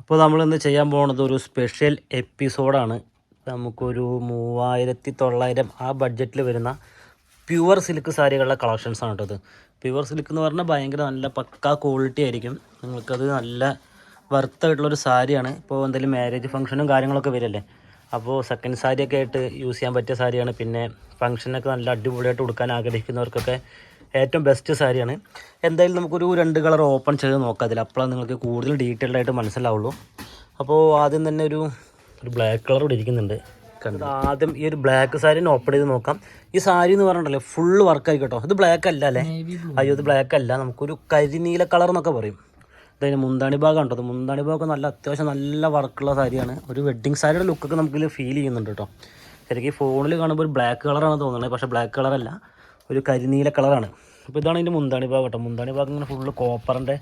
ഇപ്പോൾ നമ്മളിന്ന് ചെയ്യാൻ പോകുന്നത് ഒരു സ്പെഷ്യൽ എപ്പിസോഡാണ്. നമുക്കൊരു 3900 ആ ബഡ്ജറ്റിൽ വരുന്ന പ്യുവർ സിൽക്ക് സാരികളുടെ കളക്ഷൻസാണ് കേട്ടത്. പ്യുവർ സിൽക്ക് എന്ന് പറഞ്ഞാൽ ഭയങ്കര നല്ല പക്കാ ക്വാളിറ്റി ആയിരിക്കും. നിങ്ങൾക്കത് നല്ല വർത്തായിട്ടുള്ളൊരു സാരിയാണ്. ഇപ്പോൾ എന്തെങ്കിലും മാരേജ് ഫംഗ്ഷനും കാര്യങ്ങളൊക്കെ വരില്ലേ, അപ്പോൾ സെക്കൻഡ് സാരിയൊക്കെ ആയിട്ട് യൂസ് ചെയ്യാൻ പറ്റിയ സാരിയാണ്. പിന്നെ ഫംഗ്ഷനൊക്കെ നല്ല അടിപൊളിയായിട്ട് കൊടുക്കാൻ ആഗ്രഹിക്കുന്നവർക്കൊക്കെ ഏറ്റവും ബെസ്റ്റ് സാരിയാണ്. എന്തായാലും നമുക്കൊരു 2 കളർ ഓപ്പൺ ചെയ്ത് നോക്കാം അതിൽ, അപ്പോഴാണ് നിങ്ങൾക്ക് കൂടുതൽ ഡീറ്റെയിൽഡ് ആയിട്ട് മനസ്സിലാവുള്ളൂ. അപ്പോൾ ആദ്യം തന്നെ ഒരു ബ്ലാക്ക് കളർ ഇവിടെ ഇരിക്കുന്നുണ്ട്, കണ്ടത്. ആദ്യം ഈ ഒരു ബ്ലാക്ക് സാരിനെ ഓപ്പൺ ചെയ്ത് നോക്കാം. ഈ സാരി എന്ന് പറഞ്ഞിട്ടുണ്ടല്ലോ ഫുള്ള് വർക്കായി കേട്ടോ. ഇത് ബ്ലാക്ക് അല്ല അല്ലേ? അയ്യോ, ഇത് ബ്ലാക്ക് അല്ല, നമുക്കൊരു കരിനീല കളർ എന്നൊക്കെ പറയും. ഇതതിന് മുന്താണി ഭാഗം ഉണ്ടോ? മുന്താണി ഭാഗമൊക്കെ നല്ല അത്യാവശ്യം നല്ല വർക്കുള്ള സാരിയാണ്. ഒരു വെഡ്ഡിങ് സാരിയുടെ ലുക്കൊക്കെ നമുക്കിതിൽ ഫീൽ ചെയ്യുന്നുണ്ട് കേട്ടോ. ശരിക്കും ഈ ഫോണിൽ കാണുമ്പോൾ ഒരു ബ്ലാക്ക് കളറാണ് തോന്നുന്നത്, പക്ഷേ ബ്ലാക്ക് കളറല്ല, ഒരു കരിനീല കളറാണ്. അപ്പോൾ ഇതാണ് ഇതിൻ്റെ മുന്താണി ഭാഗം കേട്ടോ. മുന്താണി ഭാഗം ഇങ്ങനെ ഫുള്ള് കോപ്പറിൻ്റെ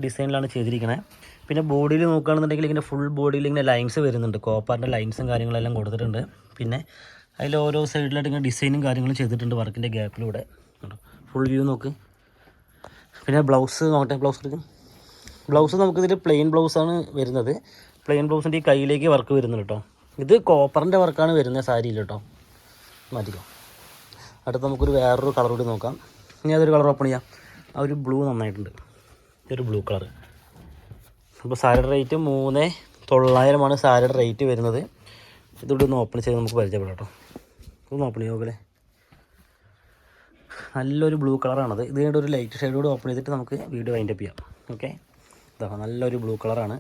ഡിസൈനിലാണ് ചെയ്തിരിക്കുന്നത്. പിന്നെ ബോഡിയിൽ നോക്കുകയാണെന്നുണ്ടെങ്കിൽ ഇങ്ങനെ ഫുൾ ബോഡിയിൽ ഇങ്ങനെ ലൈൻസ് വരുന്നുണ്ട്, കോപ്പറിൻ്റെ ലൈൻസും കാര്യങ്ങളെല്ലാം കൊടുത്തിട്ടുണ്ട്. പിന്നെ അതിൽ ഓരോ സൈഡിലായിട്ട് ഇങ്ങനെ ഡിസൈനും കാര്യങ്ങളും ചെയ്തിട്ടുണ്ട് വർക്കിൻ്റെ ഗ്യാപ്പിലൂടെ. ഫുൾ വ്യൂ നോക്ക്. പിന്നെ ബ്ലൗസ് നോക്കട്ടെ, ബ്ലൗസ് എടുക്കും. ബ്ലൗസ് നമുക്കിതിൽ പ്ലെയിൻ ബ്ലൗസാണ് വരുന്നത്. പ്ലെയിൻ ബ്ലൗസിൻ്റെ ഈ കയ്യിലേക്ക് വർക്ക് വരുന്നുണ്ട് കേട്ടോ. ഇത് കോപ്പറിൻ്റെ വർക്കാണ് വരുന്നത് സാരിയിൽ കേട്ടോ. മാറ്റിക്കോ. അടുത്ത് നമുക്കൊരു വേറൊരു കളർ കൂടി നോക്കാം. ഇനി അതൊരു കളർ ഓപ്പൺ ചെയ്യാം. ആ ഒരു ബ്ലൂ നന്നായിട്ടുണ്ട്, ഇതൊരു ബ്ലൂ കളർ. അപ്പോൾ സാരിയുടെ റേറ്റ് 3900 സാരിയുടെ റേറ്റ് വരുന്നത്. ഇതുകൂടി ഒന്ന് ഓപ്പൺ ചെയ്ത് നമുക്ക് പരിചയപ്പെടാം കേട്ടോ. ഒന്ന് ഓപ്പൺ ചെയ്യാം നോക്കല്ലേ. നല്ലൊരു ബ്ലൂ കളറാണത്. ഇതിൻ്റെ ഒരു ലൈറ്റ് ഷെയ്ഡ് കൂടി ഓപ്പൺ ചെയ്തിട്ട് നമുക്ക് വീഡിയോ വൈൻഡപ്പ് ചെയ്യാം. ഓക്കെ, ഇതാ നല്ലൊരു ബ്ലൂ കളറാണ്.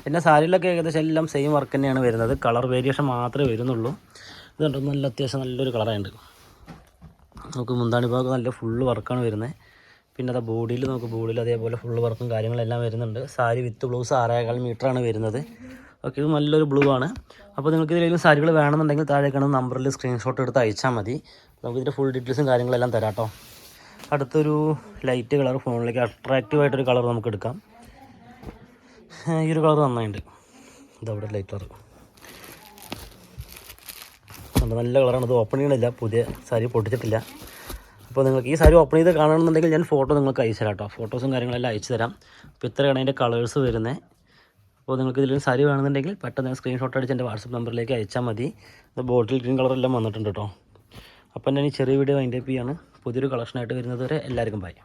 പിന്നെ സാരിയിലൊക്കെ ഏകദേശം എല്ലാം സെയിം വർക്ക് തന്നെയാണ് വരുന്നത്, കളർ വേരിയേഷൻ മാത്രമേ വരുന്നുള്ളൂ. ഇതുണ്ട് നല്ല അത്യാവശ്യം നല്ലൊരു കളറായുണ്ട്. നമുക്ക് മുന്താണി ഭാഗം നല്ല ഫുള്ള് വർക്കാണ് വരുന്നത്. പിന്നെ അത് ബോഡിയിൽ നമുക്ക് ബോഡിയിൽ അതേപോലെ ഫുള്ള് വർക്കും കാര്യങ്ങളെല്ലാം വരുന്നുണ്ട്. സാരി വിത്ത് ബ്ലൗസ് 6.25 മീറ്ററാണ് വരുന്നത്. ഓക്കെ, ഇത് നല്ലൊരു ബ്ലൂ ആണ്. അപ്പോൾ നിങ്ങൾക്ക് ഇതിലേലും സാരികൾ വേണമെന്നുണ്ടെങ്കിൽ താഴെ കാണുന്ന നമ്പറിൽ സ്ക്രീൻഷോട്ട് എടുത്ത് അയച്ചാൽ മതി. നമുക്കിതിൻ്റെ ഫുൾ ഡീറ്റെയിൽസും കാര്യങ്ങളെല്ലാം തരാം കേട്ടോ. അടുത്തൊരു ലൈറ്റ് കളർ, ഫോണിലേക്ക് അട്രാക്റ്റീവായിട്ടൊരു കളർ നമുക്ക് എടുക്കാം. ഈ ഒരു കളർ നന്നായിട്ടുണ്ട്. ഇതവിടെ ലൈറ്റ് കളർ നല്ല കളറാണ്. ഇത് ഓപ്പൺ ചെയ്യണില്ല, പുതിയ സാരി പൊട്ടിച്ചിട്ടില്ല. അപ്പോൾ നിങ്ങൾക്ക് ഈ സാരി ഓപ്പൺ ചെയ്ത് കാണണമെന്നുണ്ടെങ്കിൽ ഞാൻ ഫോട്ടോ നിങ്ങൾക്ക് അയച്ചു തരാം കേട്ടോ. ഫോട്ടോസും കാര്യങ്ങളെല്ലാം അയച്ചു തരാം. അപ്പോൾ ഇത്രയാണ് അതിൻ്റെ കളേഴ്സ് വരുന്നത്. അപ്പോൾ നിങ്ങൾക്ക് ഇതിൽ സാരി വേണമെന്നുണ്ടെങ്കിൽ പെട്ടെന്ന് സ്ക്രീൻഷോട്ട് അടിച്ച് എൻ്റെ വാട്സപ്പ് നമ്പറിലേക്ക് അയച്ചാൽ മതി. ഇത് ബോട്ടിൽ ഗ്രീൻ കളറെല്ലാം വന്നിട്ടുണ്ട് കേട്ടോ. അപ്പോൾ ഞാൻ ഈ ചെറിയ വീഡിയോ വൈൻഡപ്പ് ചെയ്യാണ്. പുതിയൊരു കളക്ഷനായിട്ട് വരുന്നത് വരെ എല്ലാവർക്കും ബൈ.